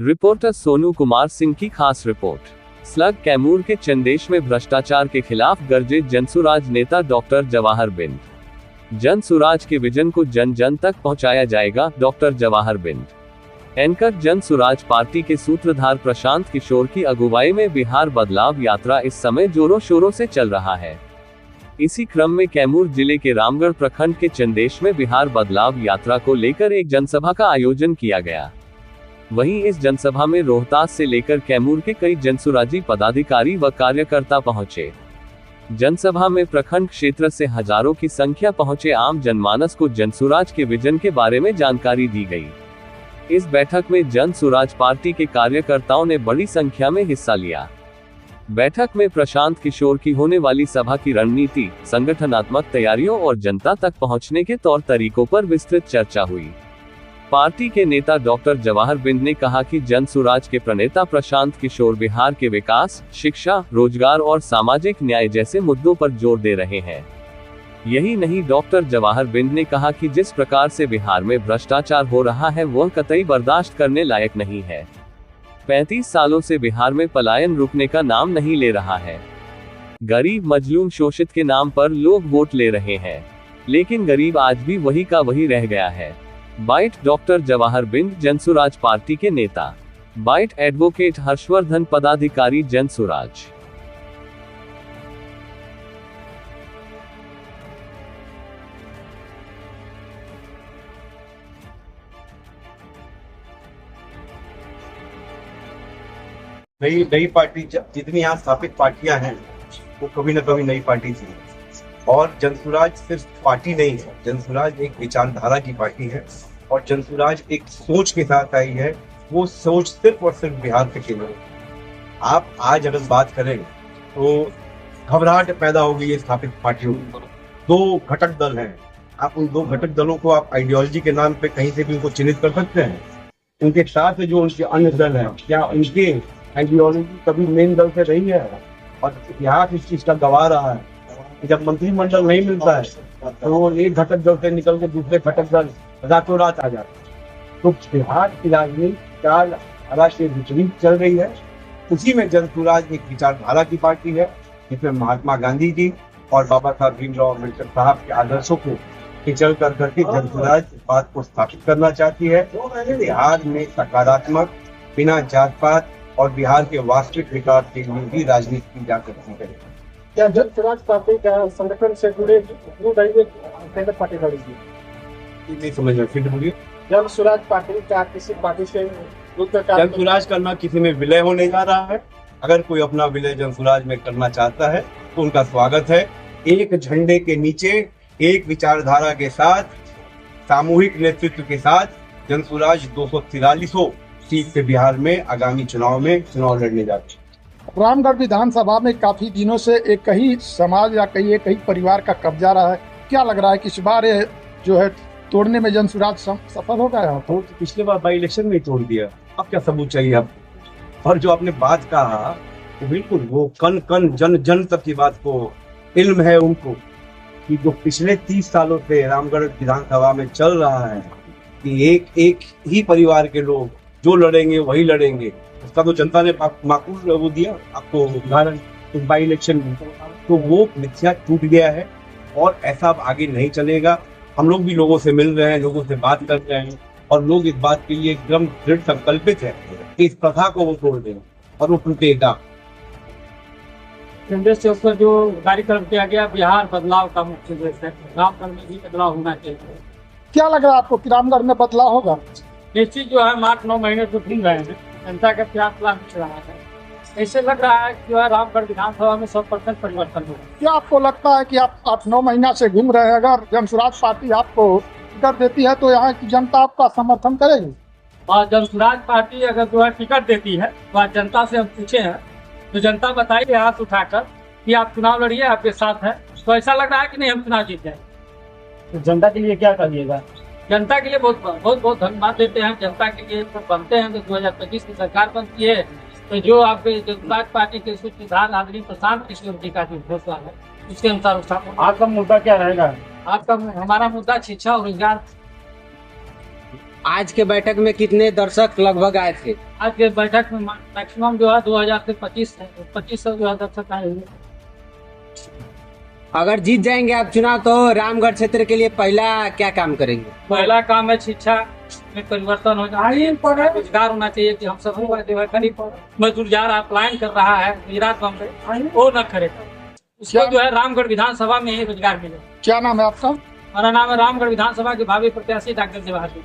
Reporter Sonu Kumar Singh की खास report. Slug Kaimur के चंदेश में भ्रष्टाचार के खिलाफ गरजे जनसुराज नेता डॉक्टर जवाहर बिंद। जनसुराज के विजन को जन जन तक पहुंचाया जाएगा, डॉक्टर जवाहर बिंद। एंकर जनसुराज पार्टी के सूत्रधार प्रशांत किशोर की अगुवाई में बिहार बदलाव यात्रा इस समय जोरों शोरों से चल रहा है। इसी क्रम में कैमूर जिले के रामगढ़ प्रखंड के चंदेश में बिहार बदलाव यात्रा को लेकर एक जनसभा का आयोजन किया गया। वहीं इस जनसभा में रोहतास से लेकर कैमूर के कई जनसुराजी पदाधिकारी व कार्यकर्ता पहुंचे। जनसभा में प्रखंड क्षेत्र से हजारों की संख्या पहुंचे आम जनमानस को जनसुराज के विजन के बारे में जानकारी दी गई। इस बैठक में जनसुराज पार्टी के कार्यकर्ताओं ने बड़ी संख्या में हिस्सा लिया। बैठक में प्रशांत किशोर की होने वाली सभा की रणनीति, संगठनात्मक तैयारियों और जनता तक पहुंचने के तौर तरीकों पर विस्तृत चर्चा हुई। पार्टी के नेता डॉक्टर जवाहर बिंद ने कहा कि जनसुराज के प्रणेता प्रशांत किशोर बिहार के विकास, शिक्षा, रोजगार और सामाजिक न्याय जैसे मुद्दों पर जोर दे रहे हैं। यही नहीं, डॉक्टर जवाहर बिंद ने कहा कि जिस प्रकार से बिहार में भ्रष्टाचार हो रहा है वह कतई बर्दाश्त करने लायक नहीं है। 35 सालों से बिहार में पलायन रुकने का नाम नहीं ले रहा है। गरीब, मजलूम, शोषित के नाम पर लोग वोट ले रहे हैं, लेकिन गरीब आज भी वही का वही रह गया है। बाइट डॉक्टर जवाहर बिंद, जनसुराज पार्टी के नेता। बाइट एडवोकेट हर्षवर्धन, पदाधिकारी जनसुराज। नई पार्टी, जितनी यहाँ स्थापित पार्टियां हैं वो कभी न कभी नई पार्टी थी। और जनसुराज सिर्फ पार्टी नहीं है, जनसुराज एक विचारधारा की पार्टी है और जनसुराज एक सोच के साथ आई है। वो सोच सिर्फ और सिर्फ बिहार के केंद्र में। आप आज अगर बात करें तो घबराहट पैदा हो गई है स्थापित पार्टियों में। 2 घटक दल हैं। आप उन 2 घटक दलों को आप आइडियोलॉजी के नाम पे कहीं से भी उनको चिन्हित कर सकते हैं। उनके साथ जो उनके अन्य दल हैं, क्या उनके आइडियोलॉजी कभी मेन दल से रही है? और इतिहास इस चीज का गवाह रहा है कि जब मंत्रिमंडल नहीं मिलता है तो वो एक घटक दल से निकल के दूसरे घटक दल रातों रात आ जाते हैं। तो बिहार की राजनीति चाल धारा के विपरीत चल रही है। उसी में जनसुराज एक विचारधारा की पार्टी है जिसमें महात्मा गांधी जी और बाबा साहब भीमराव अम्बेडकर साहब के आदर्शों को पिछड़ कर करके जनसुराज इस बात को स्थापित करना चाहती है। बिहार में सकारात्मक, बिना जात पात और बिहार के वास्तविक विकास के लिए भी राजनीति की जा सकती है। क्या जनसुराज पार्टी का संगठन से जुड़े केंद्र पार्टी लड़ेगी? नहीं समझ में, फिर बोलिए। जनसुराज पार्टी क्या किसी पार्टी से जनसुराज का ना किसी में विलय होने जा रहा है। अगर कोई अपना विलय जनसुराज में करना चाहता है तो उनका स्वागत है। एक झंडे के नीचे, एक विचारधारा के साथ, सामूहिक नेतृत्व के साथ जनसुराज 243 सीट से बिहार में आगामी चुनाव लड़ने जाती है। रामगढ़ विधानसभा में काफी दिनों से एक ही समाज या एक ही परिवार का कब्जा रहा है। क्या लग रहा है कि इस बार जो है तोड़ने में जनसुराज सफल हो गया? तो पिछले बार बाई इलेक्शन में ही तोड़ दिया, अब क्या सबूत चाहिए आपको? और जो आपने बात कहा तो बिल्कुल वो कन कन जन जन तक की बात को इल्म है उनको कि जो पिछले 30 सालों से रामगढ़ विधानसभा में चल रहा है कि एक ही परिवार के लोग जो लड़ेंगे वही लड़ेंगे। उसका तो जनता ने माकूल वो दिया आपको उदाहरण तो बाई इलेक्शन में। तो वो मिथ्या टूट गया है और ऐसा अब आगे नहीं चलेगा। हम लोग भी लोगों से मिल रहे हैं, लोगों से बात कर रहे हैं और लोग इस बात के लिए एकदम दृढ़ संकल्पित है कि इस प्रथा को वो तोड़ दें और वो टूटेगा। केंद्र से ऊपर जो कार्यक्रम किया गया बिहार बदलाव का मुख्य उद्देश्य है, रामगढ़ में भी बदलाव होना चाहिए। क्या लग रहा है आपको कि रामगढ़ में बदलाव होगा? निश्चित जो है 8-9 महीने तो घूम रहे हैं, जनता का प्यार मिल रहा है। ऐसे लग रहा है कि जो है रामगढ़ विधानसभा में 100% परिवर्तन होगा। क्या आपको लगता है कि आप 8-9 महीना से घूम रहे हैं, अगर जनसुराज पार्टी आपको टिकट देती है तो यहाँ की जनता आपका समर्थन करेगी? और जनसुराज पार्टी अगर जो है टिकट देती है तो आज जनता से हम पूछे हैं तो जनता बताइए हाथ उठाकर कि आप चुनाव लड़िए, आपके साथ है। तो ऐसा लग रहा है कि नहीं हम चुनाव जीत जाए। तो जनता के लिए क्या करिएगा? जनता के लिए बहुत धन्यवाद देते हैं। जनता के लिए तो बनते हैं तो 2025 की सरकार बनती है तो जो आपके जनसुराज पार्टी के सूत्रधार आदरणीय प्रशांत किशोर जी का जो घोषणा है उसके अनुसार आपका मुद्दा क्या रहेगा? हमारा मुद्दा शिक्षा और रोजगार आज के बैठक में कितने दर्शक लगभग आए थे? आज के बैठक में मैक्सिमम जो है 2000 से 2500 जो है दर्शक आए हुए। अगर जीत जाएंगे आप चुनाव तो रामगढ़ क्षेत्र के लिए पहला क्या काम करेंगे? पहला काम है शिक्षा में परिवर्तन हो जाए, रोजगार होना चाहिए कि हम सब जो है गरीब मजदूर जा रहा पलायन कर रहा है गुजरात बम्बई, वो न करे, उसको जो है रामगढ़ विधानसभा में ही रोजगार मिले। क्या नाम है आपका? हमारा नाम है रामगढ़ विधानसभा के भावी प्रत्याशी डॉक्टर जवाहर बेन।